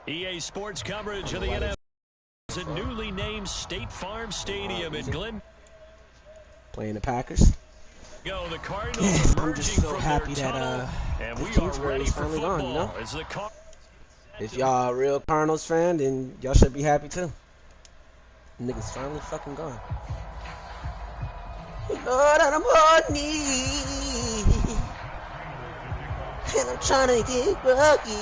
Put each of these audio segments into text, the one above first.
EA Sports coverage of the NFL at newly named State Farm Stadium in Glen. Playing the Packers. Go, the Cardinals I'm just so happy that and we are Kingsbury ready is for finally football. gone, you know? As the If y'all a real Cardinals fan, then y'all should be happy too. Niggas finally fucking gone. Lord, I'm on me, and I'm trying to get lucky.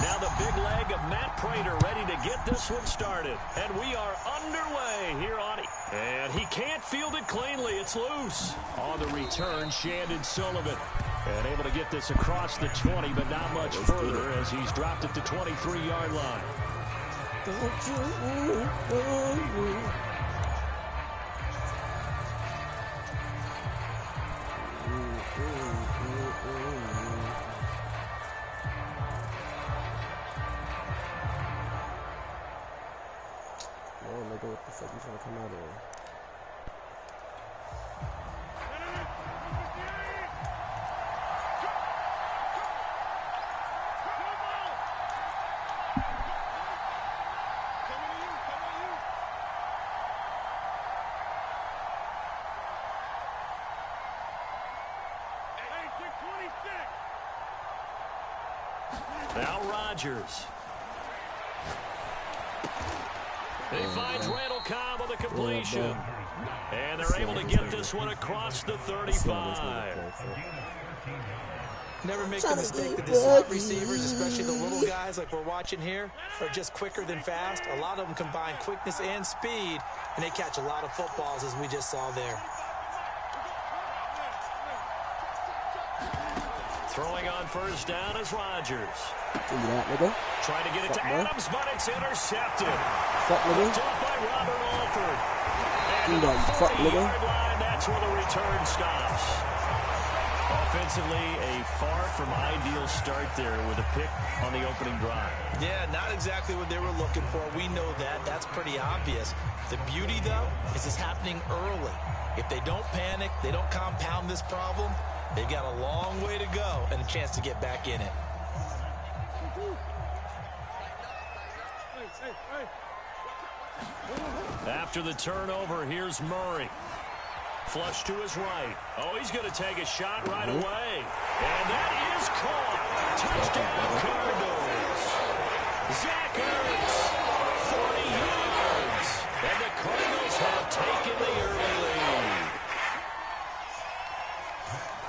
Now the big leg of Matt Prater ready to get this one started. And we are underway here on it. And he can't field it cleanly. It's loose. On the return, Shandon Sullivan. And able to get this across the 20, but not much further as he's dropped it to 23-yard line. Don't you nigga, what the fuck you trying to come out of here? Now Rodgers. He finds Randall Cobb on the completion. And they're able to get this one across the 35. Never make the mistake that the slot receivers, especially the little guys like we're watching here, are just quicker than fast. A lot of them combine quickness and speed, and they catch a lot of footballs, as we just saw there. Throwing on first down is Rodgers. Trying to get it to Adams, but it's intercepted. Fuck, nigga. Picked off by Robert Alford. Do And that, the fuck, 40-yard line, that's where the return stops. Offensively, a far from ideal start there with a pick on the opening drive. Yeah, not exactly what they were looking for. We know that. That's pretty obvious. The beauty, though, is it's happening early. If they don't panic, they don't compound this problem, they've got a long way to go and a chance to get back in it. After the turnover, here's Murray. Flush to his right. Oh, he's going to take a shot right away. And that is caught. Touchdown, Cardinals. Zach Ertz, 40 yards. And the Cardinals have taken the early lead.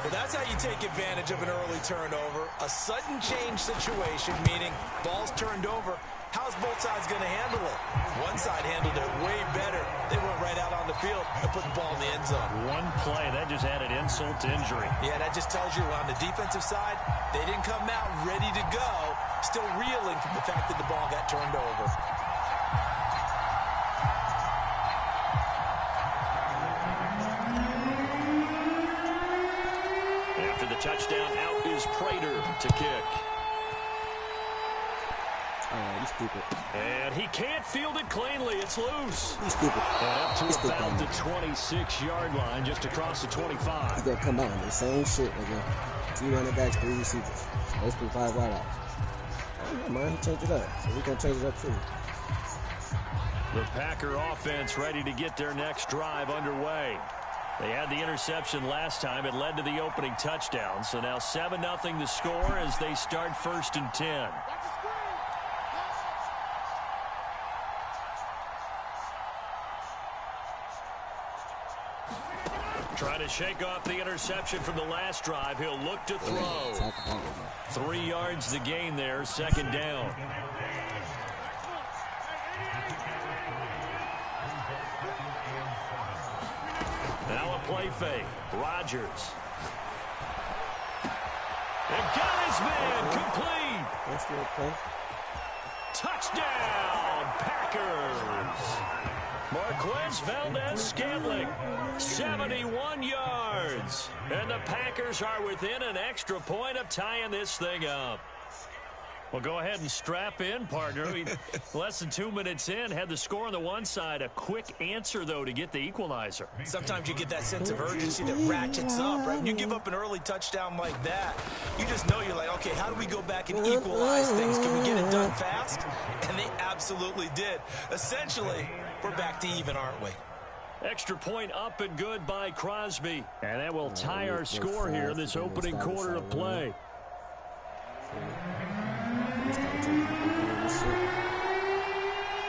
Well, that's how you take advantage of an early turnover. A sudden change situation, meaning ball's turned over. How's both sides going to handle it? One side handled it way better. They went right out on the field and put the ball in the end zone. One play, that just added insult to injury. Yeah, that just tells you on the defensive side, they didn't come out ready to go, still reeling from the fact that the ball got turned over. After the touchdown, out is Prater to kick. He's stupid. And he can't field it cleanly. It's loose. He's stupid. And up to about the 26-yard line, just across the 25. He's going to come out. The same shit, nigga. 2 running backs, 3 receivers. Supposed to be 5 wideouts. Oh, man, he changed it up. So we can change it up, too. The Packer offense ready to get their next drive underway. They had the interception last time. It led to the opening touchdown. So now 7-0 the score as they start 1st and 10. Trying to shake off the interception from the last drive. He'll look to throw. 3 yards the gain there, 2nd down. Now a play fake. Rodgers. And got his man complete. That's the play. Touchdown, Packers. Marquez Valdez-Scantling, 71 yards. And the Packers are within an extra point of tying this thing up. Well, go ahead and strap in, partner. Less than 2 minutes in, had the score on the one side. A quick answer, though, to get the equalizer. Sometimes you get that sense of urgency that ratchets up, right? When you give up an early touchdown like that, you just know you're like, okay, how do we go back and equalize things? Can we get it done fast? And they absolutely did. Essentially, we're back to even, aren't we? Extra point up and good by Crosby. And that will tie our score here in this opening quarter of play.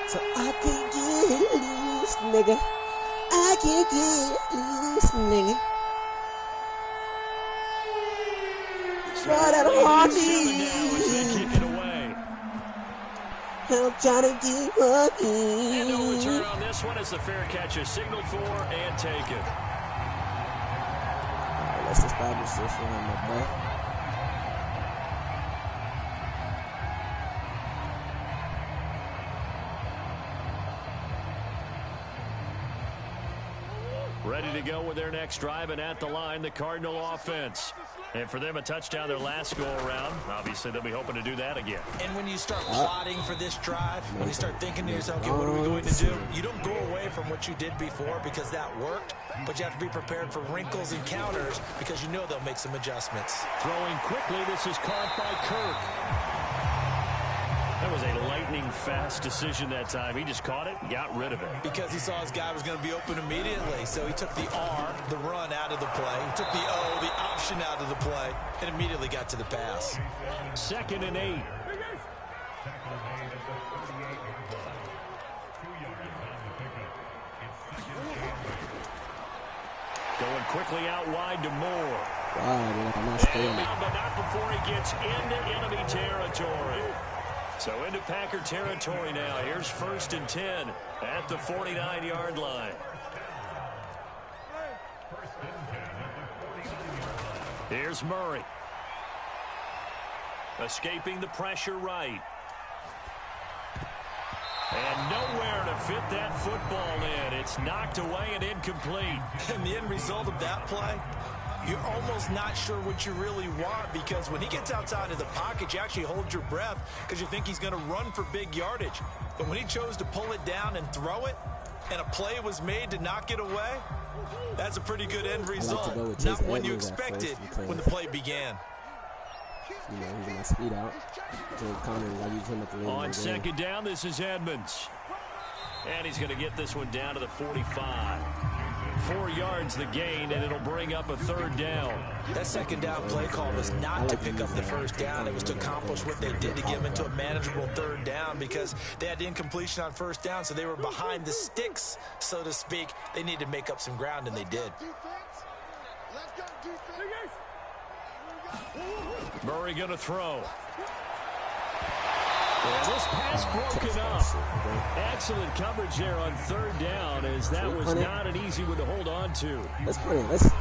So I can get loose, nigga. I can get loose, nigga. Try that hard kick it away. I'm trying to keep up. And no return on this one as the fair catch is signaled for and taken. Alright, let's establish this one, my boy. Ready to go with their next drive, and at the line, the Cardinal offense. And for them, a touchdown their last go-around. Obviously, they'll be hoping to do that again. And when you start plotting for this drive, when you start thinking to yourself, okay, what are we going to do? You don't go away from what you did before because that worked, but you have to be prepared for wrinkles and counters because you know they'll make some adjustments. Throwing quickly, this is caught by Kirk. That was a lightning-fast decision that time. He just caught it and got rid of it. Because he saw his guy was going to be open immediately. So he took the R, the run, out of the play. He took the O, the option, out of the play, and immediately got to the pass. 2nd and 8. Going quickly out wide to Moore. But not before he gets into enemy territory. So into Packer territory now. Here's 1st and 10 at the 49-yard line. Here's Murray. Escaping the pressure right. And nowhere to fit that football in. It's knocked away and incomplete. And the end result of that play, you're almost not sure what you really want because when he gets outside of the pocket, you actually hold your breath because you think he's going to run for big yardage. But when he chose to pull it down and throw it, and a play was made to knock it away, that's a pretty good end result. Not what you expected when the play began. You know, he's going to speed out. On 2nd down, this is Edmonds. And he's going to get this one down to the 45. 4 yards the gain, and it'll bring up a 3rd down. That 2nd down play call was not to pick up the 1st down. It was to accomplish what they did to get them into a manageable 3rd down because they had the incompletion on 1st down, so they were behind the sticks, so to speak. They needed to make up some ground, and they did. Murray going to throw. Yeah, this pass broken up. Excellent coverage there on 3rd down as that was not an easy one to hold on to.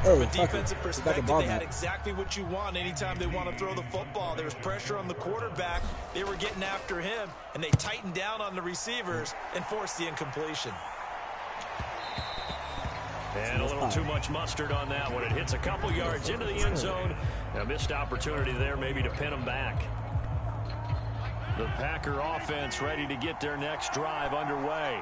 From a defensive perspective, they had exactly what you want anytime they want to throw the football. There was pressure on the quarterback. They were getting after him, and they tightened down on the receivers and forced the incompletion. And a little too much mustard on that one. It hits a couple yards into the end zone. A missed opportunity there maybe to pin them back. The Packer offense ready to get their next drive underway.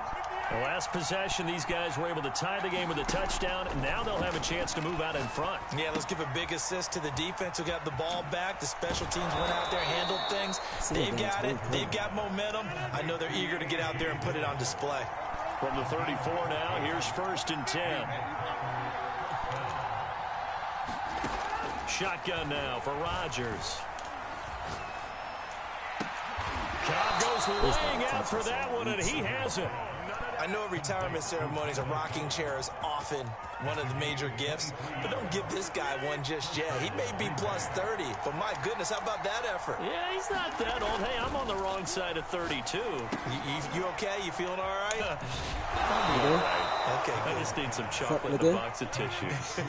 The last possession, these guys were able to tie the game with a touchdown, and now they'll have a chance to move out in front. Yeah, let's give a big assist to the defense who got the ball back. The special teams went out there, handled things. They've got it. They've got momentum. I know they're eager to get out there and put it on display. From the 34 now, here's 1st and 10. Shotgun now for Rodgers. Cobb goes laying out for that one, and he has it. I know retirement ceremonies, a rocking chair is often one of the major gifts, but don't give this guy one just yet. He may be plus 30, but my goodness, how about that effort? Yeah, he's not that old. Hey, I'm on the wrong side of 32. You okay? You feeling all right? Okay, good. I just need some chocolate and a box of tissues.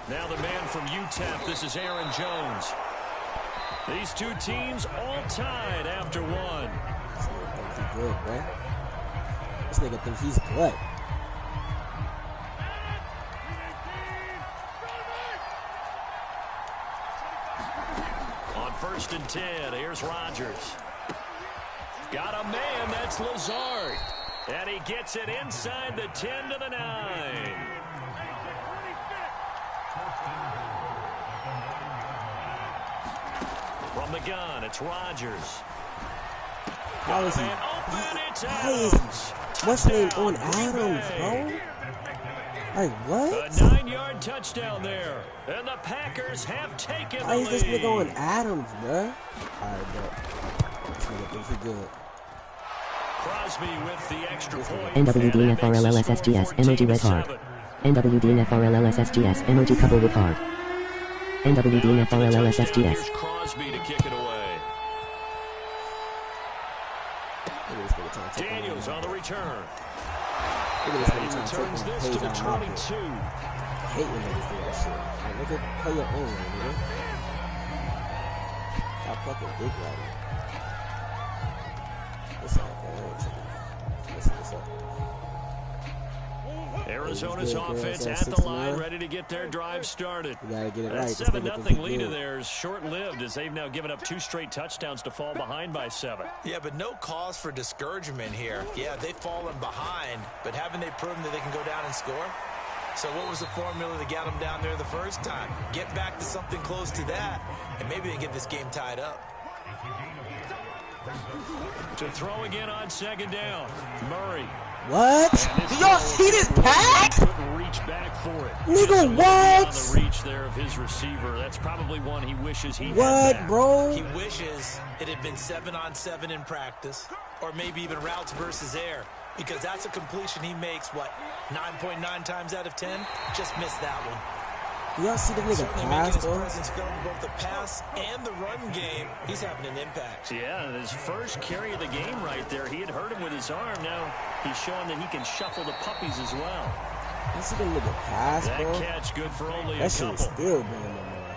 Now the man from UTEP, this is Aaron Jones. These two teams all tied after one. This nigga think he's good, bro. This nigga think he's good. On 1st and 10, here's Rodgers. Got a man, that's Lazard. And he gets it inside the 10 to the 9. From the gun, it's Rodgers. How is he? Open, it's How is Adams. what's his name on Adams, bro? Like, what? A 9-yard touchdown there. And the Packers have taken the Why is this lead. nigga on Adams, bro? Alright, bro. This nigga thinks he good. Crosby with the extra point. NWDNFRLLSSGS emoji red heart. NWDNFRLLSSGS emoji couple with heart. NWDNFRLLSSGS. Here's Crosby to kick it away. Daniels on the return. Look at this He nigga trying to returns take this the to page the out of my book. 22. I hate when niggas do that shit. Like, nigga, play your own, nigga. Stop fucking dick riding. What's up, man? What's up? Arizona's offense at the line, ready to get their drive started. You gotta get it That right. 7-0 lead of theirs short-lived as they've now given up 2 straight touchdowns to fall behind by 7. Yeah, but no cause for discouragement here. Yeah, they've fallen behind, but haven't they proven that they can go down and score? So what was the formula that got them down there the first time? Get back to something close to that, and maybe they can get this game tied up. To throw again on 2nd down, Murray. What? Do y'all see this pass? Couldn't reach back for it. Nigga, what? On the reach there of his receiver. That's probably one he wishes he had What, back. bro? He wishes it had been 7-on-7 in practice, or maybe even routes versus air, because that's a completion he makes, what, 9.9 times out of 10? Just missed that one. Do y'all see the nigga Certainly pass, making his bro? presence felt in both the pass and the run game. He's having an impact. Yeah, his first carry of the game right there. He had hurt him with his arm. Now he's showing that he can shuffle the puppies as well. You see the nigga pass, That bro? catch good for only That a shit couple. is still going on, man.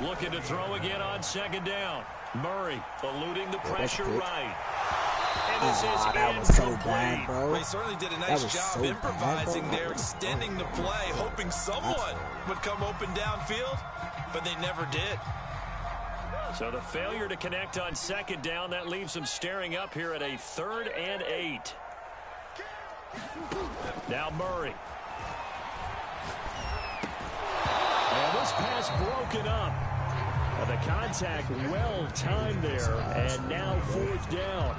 Looking to throw again on 2nd down. Murray eluding the pressure good. right. And this is That was so incomplete. bad, bro. They certainly did a That nice was job so bad, improvising bro. there, extending the play, hoping someone would come open downfield, but they never did. So the failure to connect on 2nd down, that leaves them staring up here at a 3rd and 8. Now Murray. And this pass broken up. The contact well timed there, and now 4th down.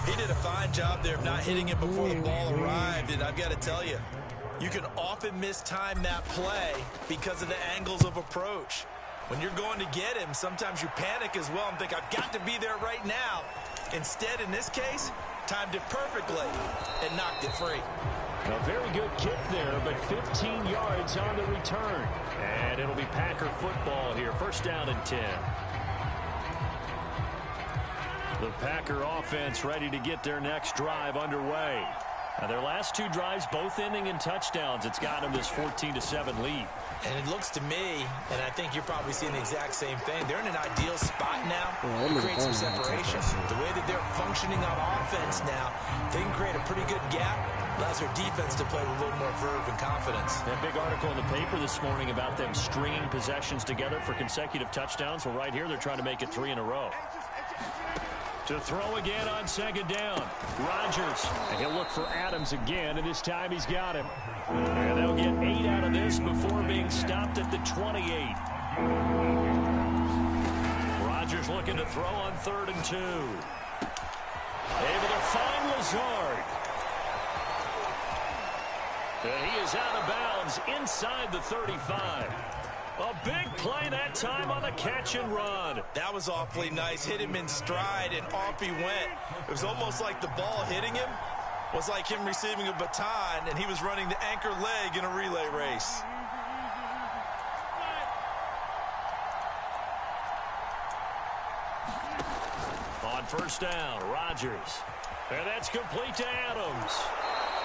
He did a fine job there of not hitting it before the ball arrived, and I've got to tell you, you can often mistime that play because of the angles of approach. When you're going to get him, sometimes you panic as well and think, I've got to be there right now. Instead, in this case, timed it perfectly and knocked it free. A very good kick there, but 15 yards on the return. And it'll be Packer football here. 1st down and 10. The Packer offense ready to get their next drive underway. Now their last 2 drives both ending in touchdowns. It's got them this 14-7 lead. And it looks to me, and I think you're probably seeing the exact same thing, they're in an ideal spot now to create some separation. The way that they're functioning on offense now, they can create a pretty good gap. Allows their defense to play with a little more verve and confidence. That big article in the paper this morning about them stringing possessions together for consecutive touchdowns. Well, right here, they're trying to make it 3 in a row. To throw again on 2nd down. Rodgers. And he'll look for Adams again, and this time he's got him. And they'll get 8 out of this before being stopped at the 28. Rodgers looking to throw on 3rd and 2. Able to find Lazard. And he is out of bounds inside the 35. A big play that time on the catch and run. That was awfully nice. Hit him in stride, and off he went. It was almost like the ball hitting him was like him receiving a baton, and he was running the anchor leg in a relay race. On 1st down, Rodgers. And that's complete to Adams.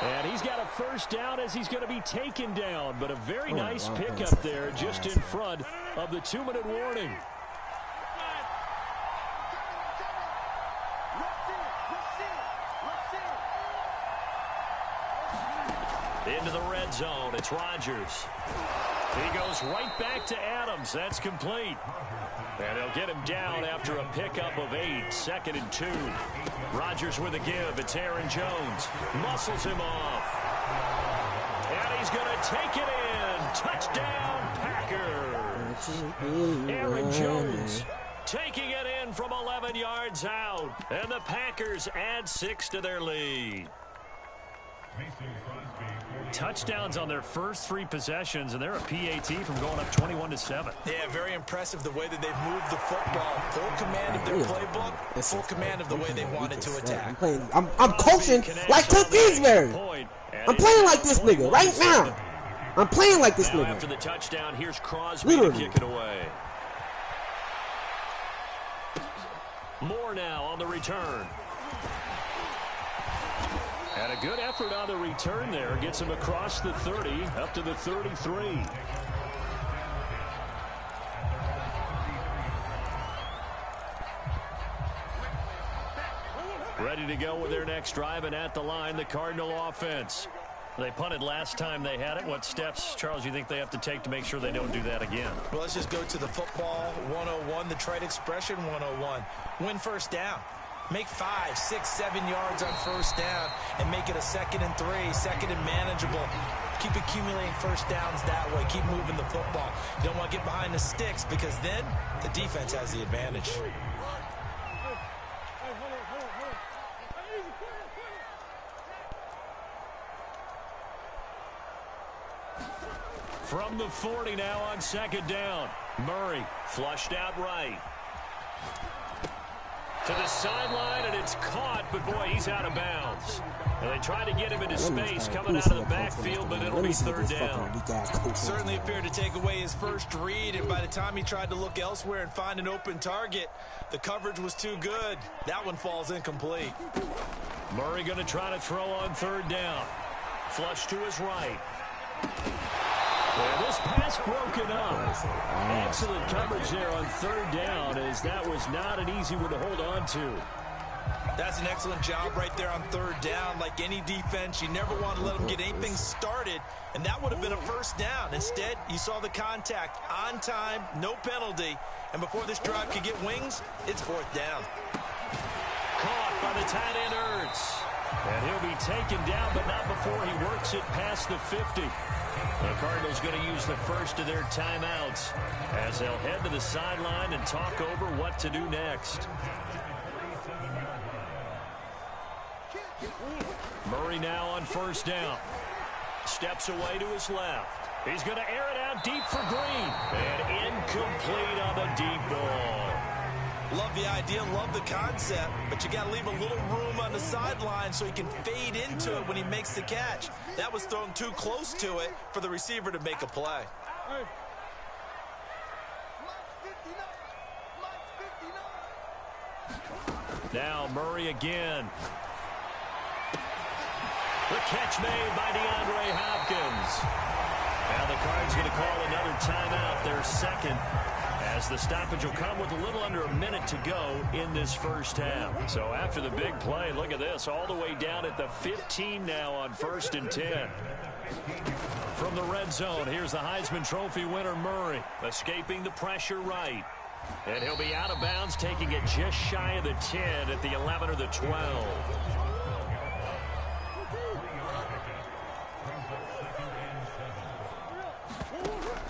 And he's got a first down as he's going to be taken down. But a very nice pickup there just in front of the 2-minute warning. Into the red zone. It's Rodgers. He goes right back to Adams. That's complete. And he'll get him down after a pickup of 8. 2nd and 2. Rodgers with a give. It's Aaron Jones. Muscles him off. And he's going to take it in. Touchdown, Packers. Aaron Jones taking it in from 11 yards out. And the Packers add 6 to their lead. Touchdowns on their first 3 possessions, and they're a PAT from going up 21-7. Yeah, very impressive the way that they've moved the football. Full command of their playbook, full command of the way they wanted to attack. I'm coaching like Cliff Kingsbury. I'm playing like this nigga right now. I'm playing like this nigga. After the touchdown, here's Crosby to kick it away. Moore now on the return. And a good effort on the return there. Gets him across the 30, up to the 33. Ready to go with their next drive, and at the line, the Cardinal offense. They punted last time they had it. What steps, Charles, you think they have to take to make sure they don't do that again? Well, let's just go to the football 101, the trade expression 101. Win first down. Make 5, 6, 7 yards on first down and make it a 2nd and 3, 2nd and manageable. Keep accumulating first downs that way. Keep moving the football. You don't want to get behind the sticks because then the defense has the advantage. From the 40 now on 2nd down. Murray flushed out right. To the sideline, and it's caught, but boy, he's out of bounds. And they try to get him into space coming out of the backfield, but it'll be 3rd down. Certainly appeared to take away his first read, and by the time he tried to look elsewhere and find an open target, the coverage was too good. That one falls incomplete. Murray going to try to throw on 3rd down. Flush to his right. Well, this pass broken up. Excellent coverage there on 3rd down, as that was not an easy one to hold on to. That's an excellent job right there on 3rd down. Like any defense, you never want to let them get anything started, and that would have been a first down. Instead, you saw the contact on time, no penalty, and before this drive could get wings, it's 4th down. Caught by the tight end Ertz. And he'll be taken down, but not before he works it past the 50. The Cardinals going to use the first of their timeouts as they'll head to the sideline and talk over what to do next. Murray now on 1st down. Steps away to his left. He's going to air it out deep for Green. And incomplete on the deep ball. Love the idea, love the concept, but you got to leave a little room on the sideline so he can fade into it when he makes the catch. That was thrown too close to it for the receiver to make a play. Now Murray again. The catch made by DeAndre Hopkins. Now the Cards going to call another timeout, their 2nd. As the stoppage will come with a little under a minute to go in this first half. So after the big play, look at this, all the way down at the 15 now on 1st and 10. From the red zone, here's the Heisman Trophy winner Murray, escaping the pressure right. And he'll be out of bounds, taking it just shy of the 10 at the 11 or the 12.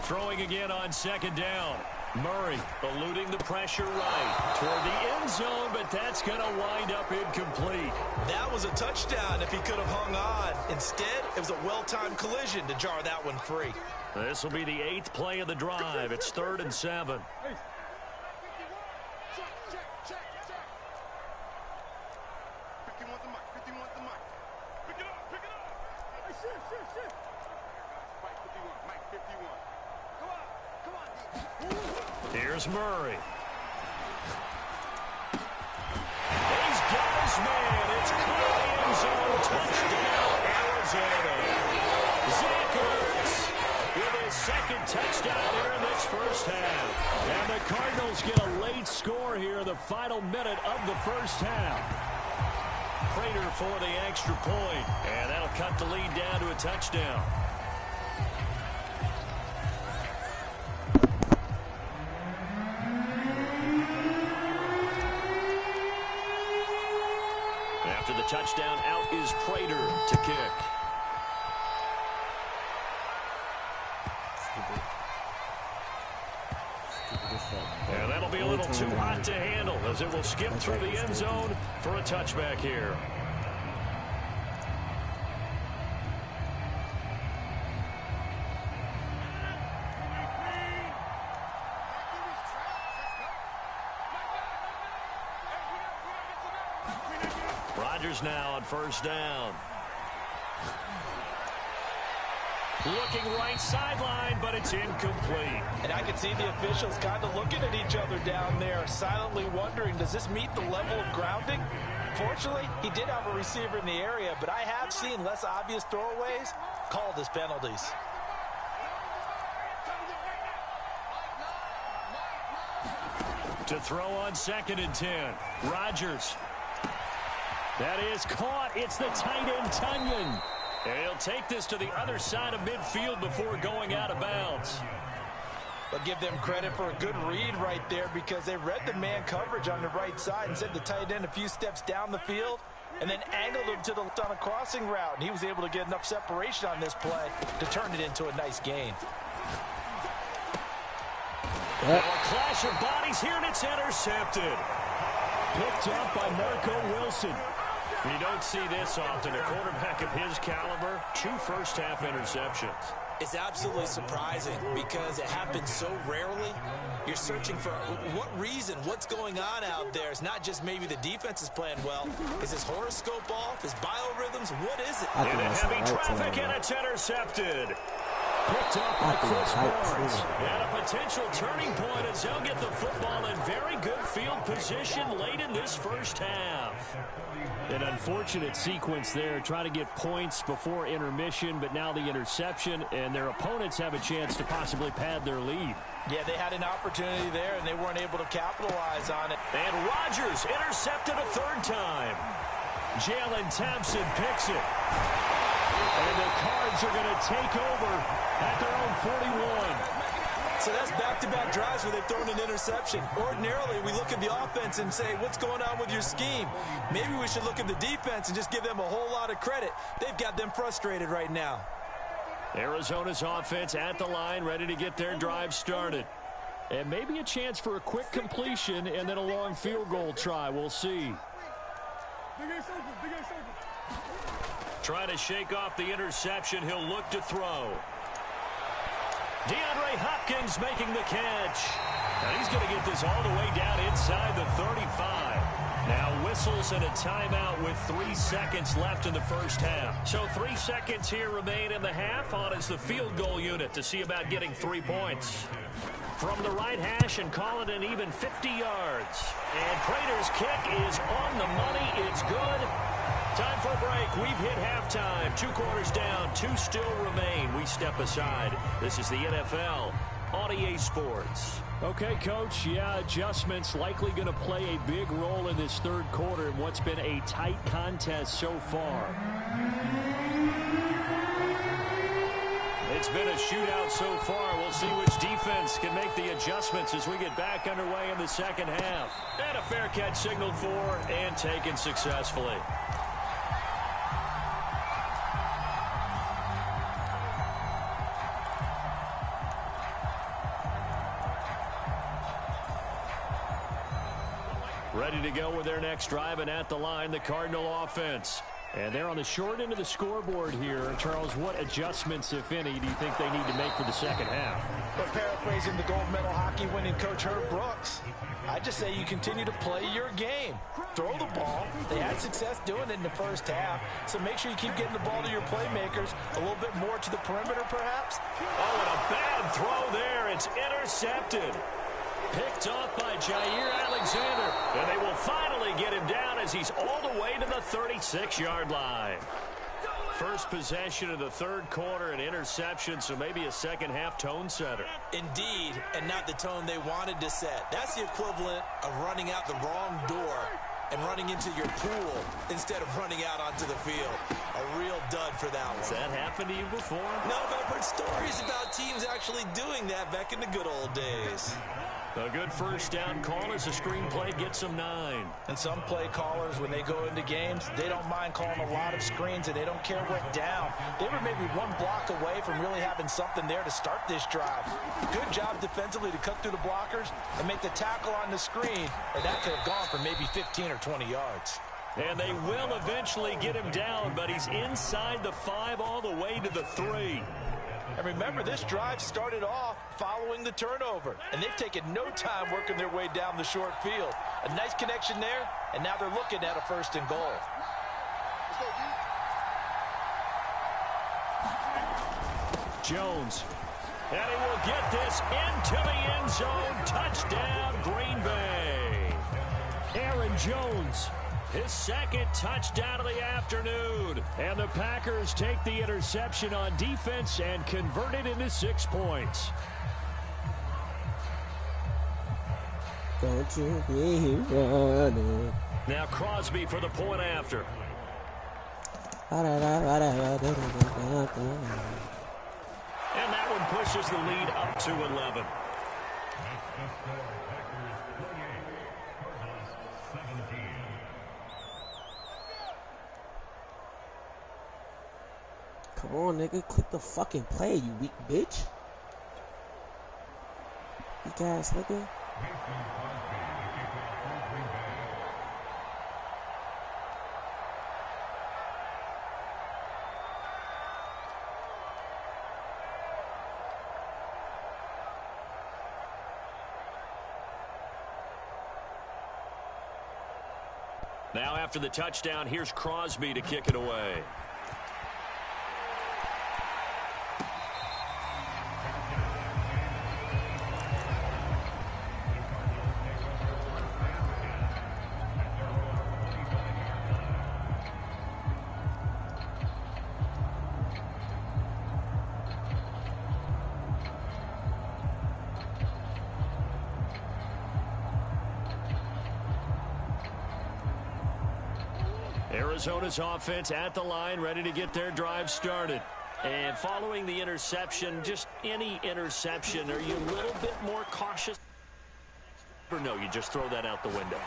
Throwing again on 2nd down. Murray eluding the pressure right toward the end zone, but that's going to wind up incomplete. That was a touchdown if he could have hung on. Instead, it was a well-timed collision to jar that one free. This will be the 8th play of the drive. It's 3rd and 7. Here's Murray. He's got his man. It's caught in the end zone. Touchdown, Arizona. Zach Ertz with his second touchdown here in this first half. And the Cardinals get a late score here in the final minute of the first half. Prater for the extra point, and that'll cut the lead down to a touchdown. After the touchdown, out is Prater to kick. And that'll be a little too hot to handle as it will skip through the end zone for a touchback here. Rodgers now on first down. Looking right sideline, but it's incomplete. And I can see the officials kind of looking at each other down there, silently wondering, does this meet the level of grounding? Fortunately, he did have a receiver in the area, but I have seen less obvious throwaways called as penalties. To throw on 2nd and 10. Rodgers. That is caught. It's the tight end, Tunyon. And he'll take this to the other side of midfield before going out of bounds. But give them credit for a good read right there because they read the man coverage on the right side and sent the tight end a few steps down the field and then angled him to the left on a crossing route. And he was able to get enough separation on this play to turn it into a nice gain. Now a clash of bodies here, and it's intercepted. Picked up by Marco Wilson. You don't see this often. A quarterback of his caliber, 2 first-half interceptions. It's absolutely surprising because it happens so rarely. You're searching for what reason, what's going on out there. It's not just maybe the defense is playing well. Is his horoscope off? His biorhythms? What is it? Into heavy traffic, and it's intercepted. Picked up by Chris Barnes. And a potential turning point as they'll get the football in very good field position late in this first half. An unfortunate sequence there, trying to get points before intermission, but now the interception, and their opponents have a chance to possibly pad their lead. Yeah, they had an opportunity there, and they weren't able to capitalize on it. And Rodgers intercepted a 3rd time. Jalen Thompson picks it. And the Cards are going to take over at their own 41. So that's back-to-back drives where they've thrown an interception. Ordinarily, we look at the offense and say, what's going on with your scheme? Maybe we should look at the defense and just give them a whole lot of credit. They've got them frustrated right now. Arizona's offense at the line, ready to get their drive started. And maybe a chance for a quick completion and then a long field goal try. We'll see. Trying to shake off the interception. He'll look to throw. DeAndre Hopkins making the catch. And he's going to get this all the way down inside the 35. Now whistles and a timeout with 3 seconds left in the first half. So 3 seconds here remain in the half. On is the field goal unit to see about getting 3 points. From the right hash and call it an even 50 yards. And Prater's kick is on the money. It's good. Time for a break. We've hit halftime. 2 quarters down. 2 still remain. We step aside. This is the NFL on EA Sports. Okay, Coach. Yeah, adjustments likely going to play a big role in this 3rd quarter in what's been a tight contest so far. It's been a shootout so far. We'll see which defense can make the adjustments as we get back underway in the second half. And a fair catch signaled for and taken successfully. Ready to go with their next drive, and at the line, the Cardinal offense. And they're on the short end of the scoreboard here. Charles, what adjustments, if any, do you think they need to make for the second half? But paraphrasing the gold medal hockey winning coach Herb Brooks, I just say you continue to play your game. Throw the ball. They had success doing it in the first half, so make sure you keep getting the ball to your playmakers a little bit more to the perimeter, perhaps. Oh, and a bad throw there. It's intercepted. Picked off by Jair Alexander. And they will finally get him down as he's all the way to the 36-yard line. First possession of the third quarter, an interception, so maybe a second-half tone setter. Indeed, and not the tone they wanted to set. That's the equivalent of running out the wrong door and running into your pool instead of running out onto the field. A real dud for that one. Has that happened to you before? No, but I've heard stories about teams actually doing that back in the good old days. A good first down call as the screenplay gets them 9. And some play callers, when they go into games, they don't mind calling a lot of screens, and they don't care what down. They were maybe one block away from really having something there to start this drive. Good job defensively to cut through the blockers and make the tackle on the screen, or that could have gone for maybe 15 or 20 yards. And they will eventually get him down, but he's inside the 5 all the way to the 3. And remember, this drive started off following the turnover, and they've taken no time working their way down the short field. A nice connection there, and now they're looking at a 1st and goal. Jones, and he will get this into the end zone. Touchdown, Green Bay. Aaron Jones, his second touchdown of the afternoon. And the Packers take the interception on defense and convert it into 6 points. Don't you be running. Now Crosby for the point after. And that one pushes the lead up to 11. Come on, nigga. Click the fucking play, you weak bitch. Weak ass nigga. Now after the touchdown, here's Crosby to kick it away. Arizona's offense at the line, ready to get their drive started. And following the interception, just any interception, are you a little bit more cautious? Or no, you just throw that out the window?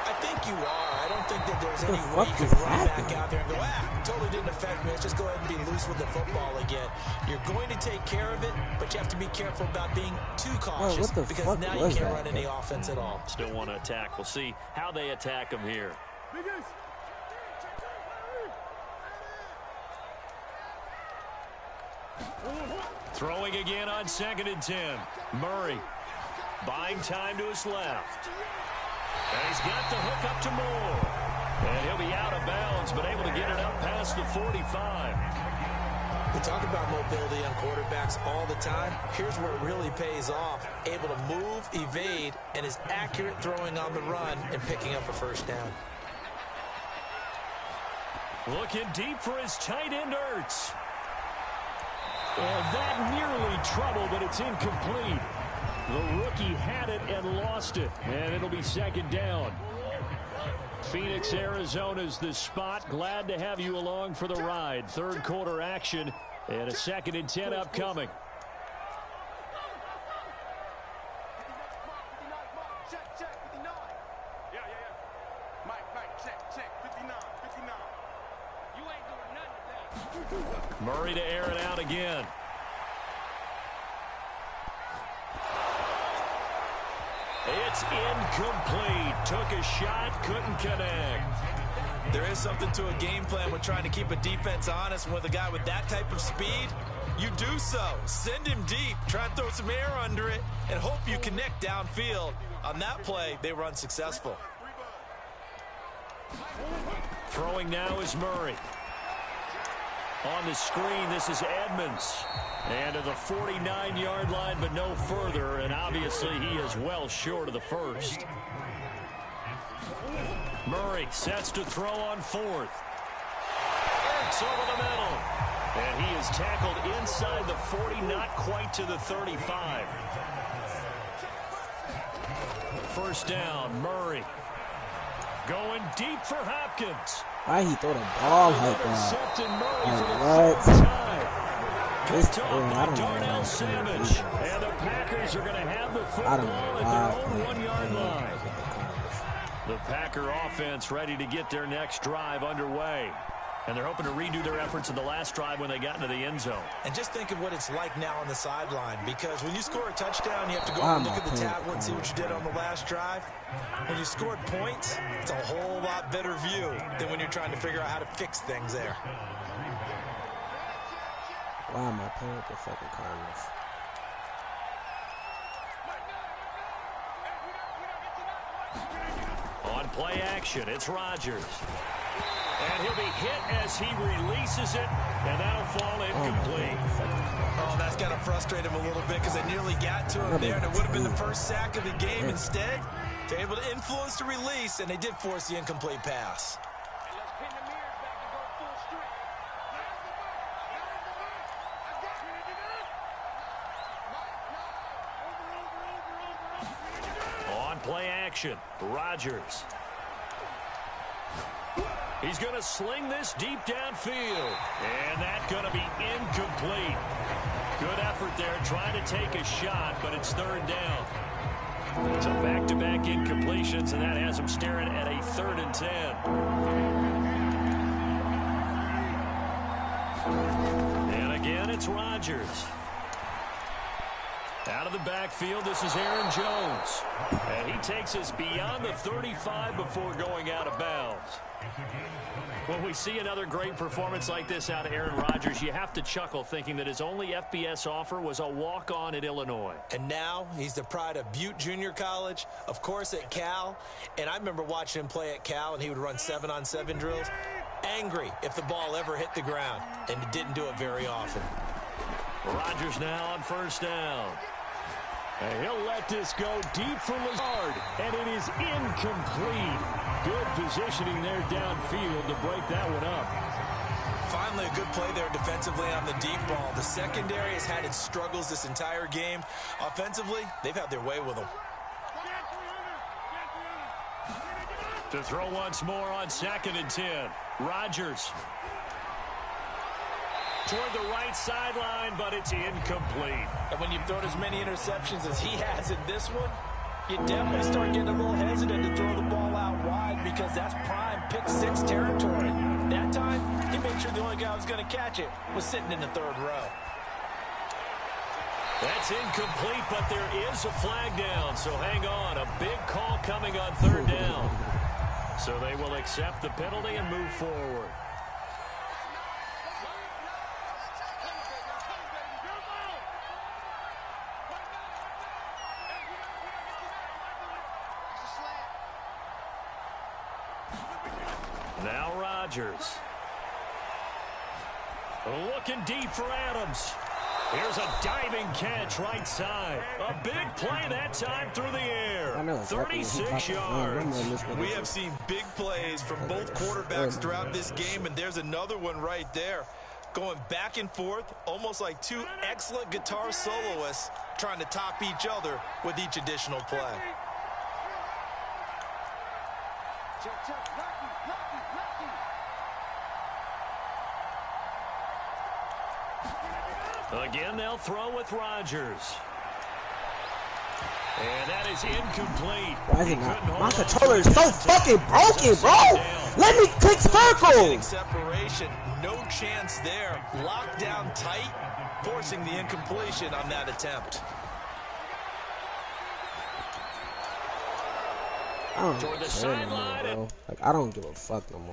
I think you are. I don't think that there's any way you can run back out there and go, totally didn't affect me. Let's just go ahead and be loose with the football again. You're going to take care of it, but you have to be careful about being too cautious because now you can't run any offense at all. Still want to attack. We'll see how they attack them here. Throwing again on 2nd and 10. Murray buying time to his left. And he's got the hook up to Moore. And he'll be out of bounds, but able to get it up past the 45. We talk about mobility on quarterbacks all the time. Here's where it really pays off. Able to move, evade, and is accurate throwing on the run and picking up a 1st down. Looking deep for his tight end, Ertz. And that nearly trouble, but it's incomplete. The rookie had it and lost it, and it'll be 2nd down. Phoenix, Arizona's the spot. Glad to have you along for the ride. 3rd quarter action and a 2nd and 10 upcoming. Murray to air it out again. It's incomplete. Took a shot, couldn't connect. There is something to a game plan when trying to keep a defense honest. And with a guy with that type of speed, you do so. Send him deep. Try and throw some air under it and hope you connect downfield. On that play, they were unsuccessful. Throwing now is Murray. On the screen, this is Edmonds. And to the 49-yard line, but no further. And obviously, he is well short of the 1st. Murray sets to throw on 4th. It's over the middle. And he is tackled inside the 40, not quite to the 35. First down, Murray. Going deep for Hopkins. Why he throw the ball like that? Like, what? This, I don't know. Savage. And the Packers are going to have the football at their own 1-yard line. The Packer offense ready to get their next drive underway. And they're hoping to redo their efforts in the last drive when they got into the end zone. And just think of what it's like now on the sideline, because when you score a touchdown, you have to go and look at the tablet and see what you did on the last drive. When you scored points, it's a whole lot better view than when you're trying to figure out how to fix things there. Why am I playing with the fucking Cardinals? On play action, it's Rodgers. And he'll be hit as he releases it, and that'll fall incomplete. Oh, that's got to frustrate him a little bit because they nearly got to him there, and it would have been the first sack of the game. Instead, they're able to influence the release, and they did force the incomplete pass. On play action, Rodgers. He's going to sling this deep downfield. And that's going to be incomplete. Good effort there trying to take a shot, but it's third down. So back-to-back incompletions, and that has him staring at a 3rd and 10. And again, it's Rodgers. Out of the backfield, this is Aaron Jones. And he takes us beyond the 35 before going out of bounds. When we see another great performance like this out of Aaron Rodgers, you have to chuckle thinking that his only FBS offer was a walk-on at Illinois. And now he's the pride of Butte Junior College, of course at Cal. And I remember watching him play at Cal, and he would run 7-on-7 drills. Angry if the ball ever hit the ground, and he didn't do it very often. Rodgers now on first down. And he'll let this go deep for Lazard, and it is incomplete. Good positioning there downfield to break that one up. Finally, a good play there defensively on the deep ball. The secondary has had its struggles this entire game. Offensively, they've had their way with them. To throw once more on 2nd and 10. Rodgers. Toward the right sideline, but it's incomplete. And when you've thrown as many interceptions as he has in this one, you definitely start getting a little hesitant to throw the ball out wide because that's prime pick-6 territory. That time, he made sure the only guy who was going to catch it was sitting in the 3rd row. That's incomplete, but there is a flag down, so hang on. A big call coming on 3rd down. So they will accept the penalty and move forward. Now Rodgers. Looking deep for Adams. Here's a diving catch right side. A big play that time through the air. 36 yards. We have seen big plays from both quarterbacks throughout this game, and there's another one right there. Going back and forth, almost like two excellent guitar soloists trying to top each other with each additional play. Again, they'll throw with Rodgers. And that is incomplete. Why is it not? My controller is so fucking broken, bro. Let me click circle. Separation, no chance there. Locked down tight, forcing the incompletion on that attempt. I don't care no more, bro. Like, I don't give a fuck no more.